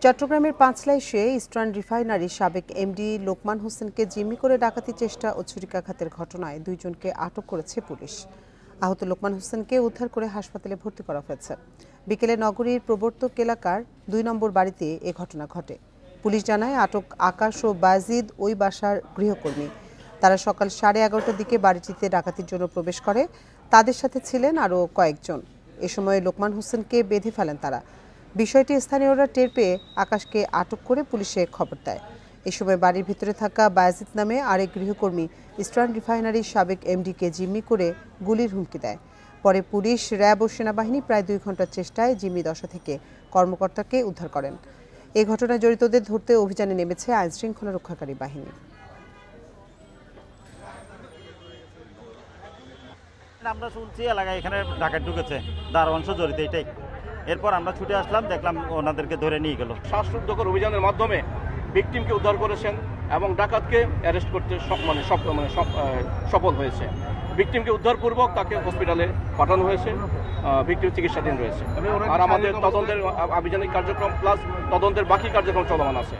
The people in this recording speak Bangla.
চট্টগ্রামের পাঁচলাইশে ইস্টার্ন রিফাইনারির সাবেক এমডি লোকমান হোসেনকে জিম্মি করে ডাকাতি চেষ্টা ও ছুরিকাঘাতের ঘটনায় দুইজনকে আটক করেছে পুলিশ। আহত লোকমান হোসেনকে উদ্ধার করে হাসপাতালে ভর্তি করা হয়েছে। বিকেলে নগরীর প্রবর্তক এলাকার ২ নম্বর বাড়িতে এ ঘটনা ঘটে। পুলিশ জানায়, আটক আকাশ ও বাজিদ ওই বাসার গৃহকর্মী। তারা সকাল 11:30টার দিকে বাড়িটিতে ডাকাতির জন্য প্রবেশ করে। তাদের সাথে ছিলেন আরও কয়েকজন। এ সময় লোকমান হোসেনকে বেঁধে ফেলেন তারা। বিষয়টি স্থানীয়রা টের পেয়ে আকাশকে আটক করে পুলিশে খবর দেয়। এ সময় বাড়ির ভিতরে থাকা বায়াজিদ নামে আরেক গৃহকর্মী ইস্টার্ন রিফাইনারির সাবেক এমডিকে জিম্মি করে গুলির হুমকি দেয়। পরে পুলিশ, র্যাব ও সেনাবাহিনী প্রায় 2 ঘন্টার চেষ্টায় জিম্মি দশা থেকে কর্মকর্তাকে উদ্ধার করেন। এই ঘটনায় জড়িতদের ধরতে অভিযানে নেমেছে আইনশৃঙ্খলা রক্ষাকারী বাহিনী। আমরা শুনছি এলাকায় এখানে ডাকাত ঢুকেছে, দারোয়ান জড়িত, এটাই। এরপর আমরা ছুটে আসলাম, দেখলাম ওনাদেরকে ধরে নিয়ে গেল। শ্বাসরুদ্ধকর অভিযানের মাধ্যমে ভিকটিমকে উদ্ধার করেছেন এবং ডাকাতকে অ্যারেস্ট করতে সফল হয়েছে। ভিকটিমকে উদ্ধারপূর্বক তাকে হসপিটালে পাঠানো হয়েছে, ভিকটিম চিকিৎসাধীন রয়েছে। আর আমাদের তদন্তের আভিযানিক কার্যক্রম প্লাস তদন্তের বাকি কার্যক্রম চলমান আছে।